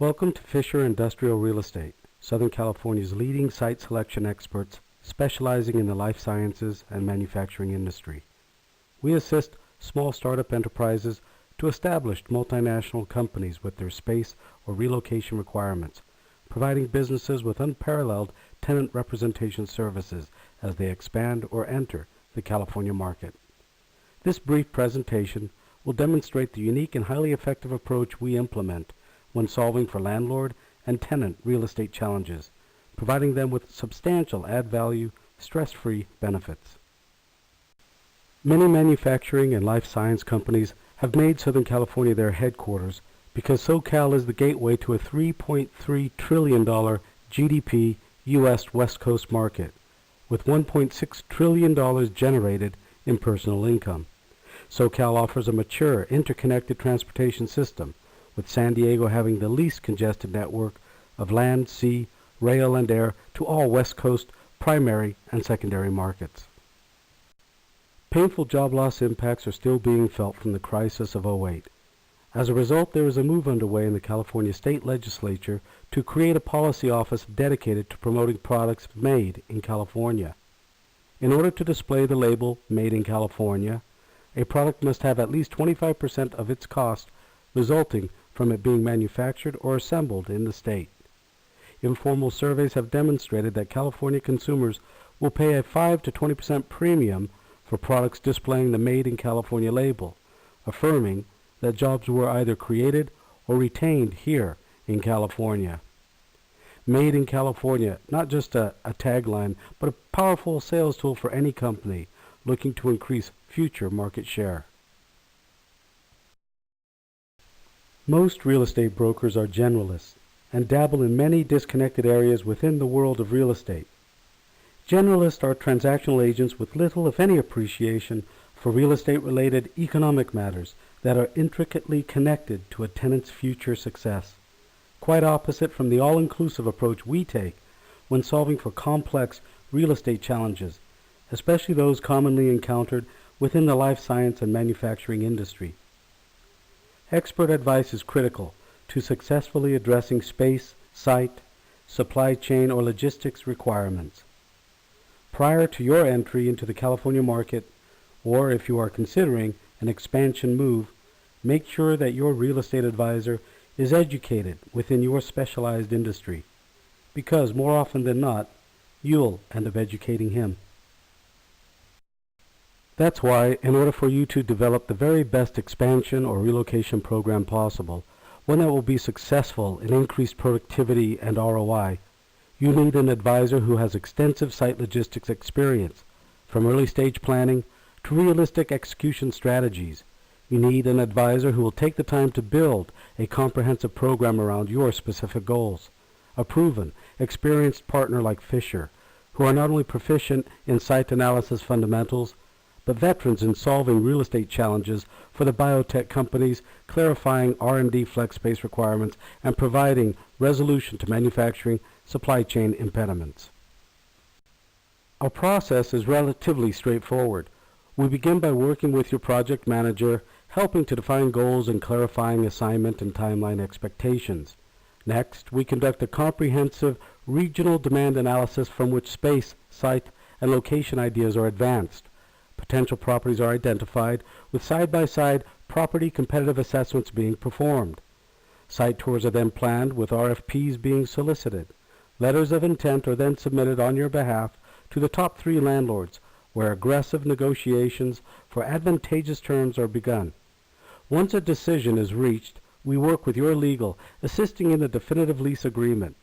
Welcome to Fisher Industrial Real Estate, Southern California's leading site selection experts specializing in the life sciences and manufacturing industry. We assist small startup enterprises to established multinational companies with their space or relocation requirements, providing businesses with unparalleled tenant representation services as they expand or enter the California market. This brief presentation will demonstrate the unique and highly effective approach we implement when solving for landlord and tenant real estate challenges, providing them with substantial add-value, stress-free benefits. Many manufacturing and life science companies have made Southern California their headquarters because SoCal is the gateway to a $3.3 trillion GDP U.S. West Coast market, with $1.6 trillion generated in personal income. SoCal offers a mature, interconnected transportation system, with San Diego having the least congested network of land, sea, rail, and air to all West Coast primary and secondary markets. Painful job loss impacts are still being felt from the crisis of '08. As a result, there is a move underway in the California State Legislature to create a policy office dedicated to promoting products made in California. In order to display the label Made in California, a product must have at least 25% of its cost resulting from it being manufactured or assembled in the state. Informal surveys have demonstrated that California consumers will pay a 5 to 20% premium for products displaying the Made in California label, affirming that jobs were either created or retained here in California. Made in California, not just a tagline, but a powerful sales tool for any company looking to increase future market share. Most real estate brokers are generalists and dabble in many disconnected areas within the world of real estate. Generalists are transactional agents with little, if any, appreciation for real estate-related economic matters that are intricately connected to a tenant's future success. Quite opposite from the all-inclusive approach we take when solving for complex real estate challenges, especially those commonly encountered within the life science and manufacturing industry. Expert advice is critical to successfully addressing space, site, supply chain, or logistics requirements. Prior to your entry into the California market, or if you are considering an expansion move, make sure that your real estate advisor is educated within your specialized industry, because more often than not, you'll end up educating him. That's why, in order for you to develop the very best expansion or relocation program possible, one that will be successful in increased productivity and ROI, you need an advisor who has extensive site logistics experience, from early stage planning to realistic execution strategies. You need an advisor who will take the time to build a comprehensive program around your specific goals. A proven, experienced partner like Fisher, who are not only proficient in site analysis fundamentals, but veterans in solving real estate challenges for the biotech companies, clarifying R&D flex space requirements, and providing resolution to manufacturing supply chain impediments. Our process is relatively straightforward. We begin by working with your project manager, helping to define goals and clarifying assignment and timeline expectations. Next, we conduct a comprehensive regional demand analysis from which space, site, and location ideas are advanced. Potential properties are identified, with side-by-side property competitive assessments being performed. Site tours are then planned, with RFPs being solicited. Letters of intent are then submitted on your behalf to the top 3 landlords, where aggressive negotiations for advantageous terms are begun. Once a decision is reached, we work with your legal, assisting in the definitive lease agreement.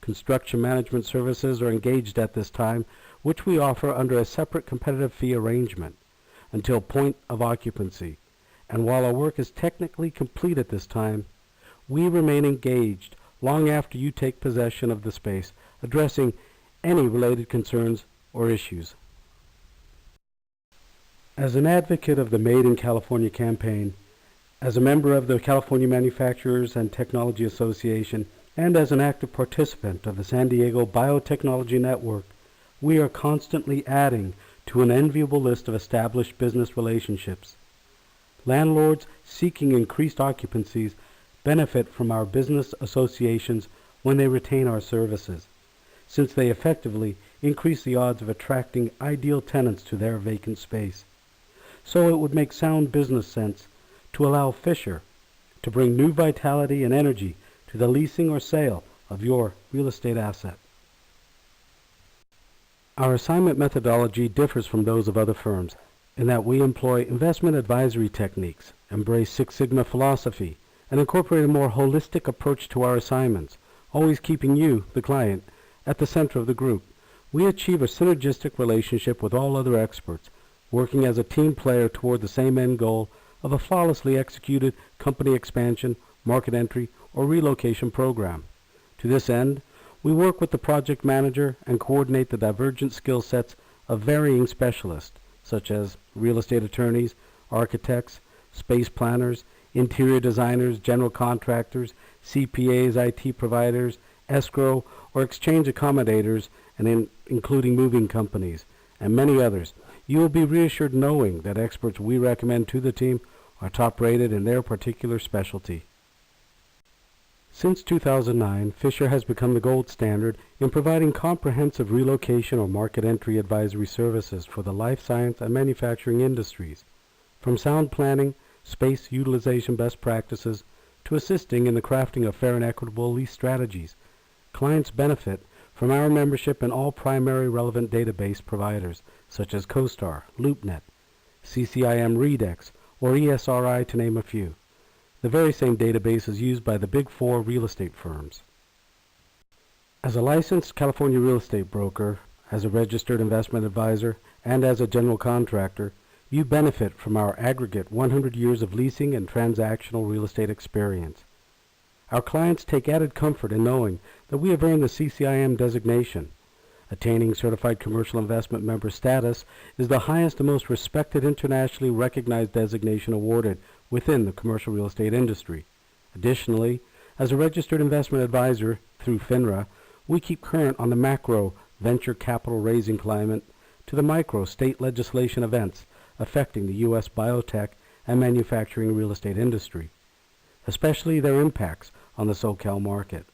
Construction management services are engaged at this time, which we offer under a separate competitive fee arrangement until point of occupancy. And while our work is technically complete at this time, we remain engaged long after you take possession of the space, addressing any related concerns or issues. As an advocate of the Made in California campaign, as a member of the California Manufacturers and Technology Association, and as an active participant of the San Diego Biotechnology Network, we are constantly adding to an enviable list of established business relationships. Landlords seeking increased occupancies benefit from our business associations when they retain our services, since they effectively increase the odds of attracting ideal tenants to their vacant space. So it would make sound business sense to allow Fisher to bring new vitality and energy to the leasing or sale of your real estate asset. Our assignment methodology differs from those of other firms in that we employ investment advisory techniques, embrace Six Sigma philosophy, and incorporate a more holistic approach to our assignments, always keeping you, the client, at the center of the group. We achieve a synergistic relationship with all other experts, working as a team player toward the same end goal of a flawlessly executed company expansion, market entry, or relocation program. To this end, we work with the project manager and coordinate the divergent skill sets of varying specialists, such as real estate attorneys, architects, space planners, interior designers, general contractors, CPAs, IT providers, escrow or exchange accommodators, and including moving companies, and many others. You will be reassured knowing that experts we recommend to the team are top-rated in their particular specialty. Since 2009, Fisher has become the gold standard in providing comprehensive relocation or market entry advisory services for the life science and manufacturing industries, from sound planning, space utilization best practices, to assisting in the crafting of fair and equitable lease strategies. Clients benefit from our membership in all primary relevant database providers, such as CoStar, LoopNet, CCIM Redex, or ESRI, to name a few. The very same database is used by the Big Four real estate firms. As a licensed California real estate broker, as a registered investment advisor, and as a general contractor, you benefit from our aggregate 100 years of leasing and transactional real estate experience. Our clients take added comfort in knowing that we have earned the CCIM designation. Attaining Certified Commercial Investment Member status is the highest and most respected internationally recognized designation awarded within the commercial real estate industry. Additionally, as a registered investment advisor through FINRA, we keep current on the macro venture capital raising climate to the micro state legislation events affecting the U.S. biotech and manufacturing real estate industry, especially their impacts on the SoCal market.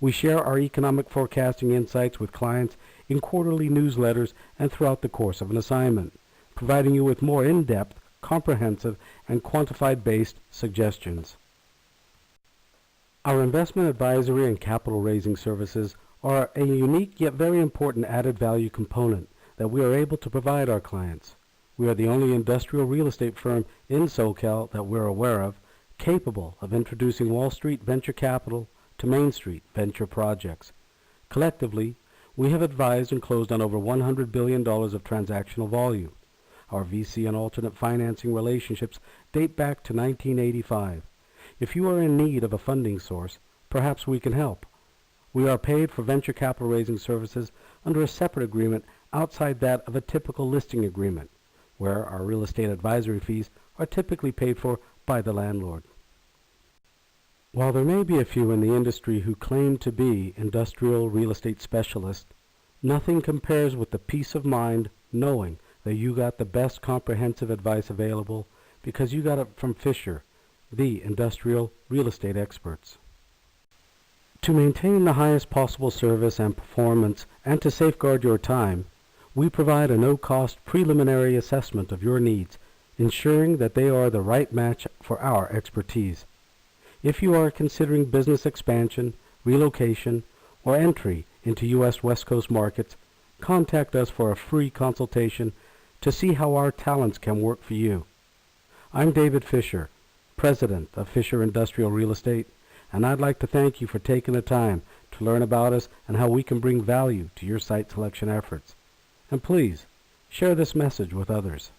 We share our economic forecasting insights with clients in quarterly newsletters and throughout the course of an assignment, providing you with more in-depth, comprehensive, and quantified-based suggestions. Our investment advisory and capital raising services are a unique yet very important added value component that we are able to provide our clients. We are the only industrial real estate firm in SoCal that we're aware of capable of introducing Wall Street venture capital to Main Street venture projects. Collectively, we have advised and closed on over $100 billion of transactional volume. Our VC and alternate financing relationships date back to 1985. If you are in need of a funding source, perhaps we can help. We are paid for venture capital raising services under a separate agreement outside that of a typical listing agreement, where our real estate advisory fees are typically paid for by the landlord. While there may be a few in the industry who claim to be industrial real estate specialists, nothing compares with the peace of mind knowing that you got the best comprehensive advice available because you got it from Fisher, the industrial real estate experts. To maintain the highest possible service and performance and to safeguard your time, we provide a no-cost preliminary assessment of your needs, ensuring that they are the right match for our expertise. If you are considering business expansion, relocation, or entry into U.S. West Coast markets, contact us for a free consultation to see how our talents can work for you. I'm David Fisher, President of Fisher Industrial Real Estate, and I'd like to thank you for taking the time to learn about us and how we can bring value to your site selection efforts. And please, share this message with others.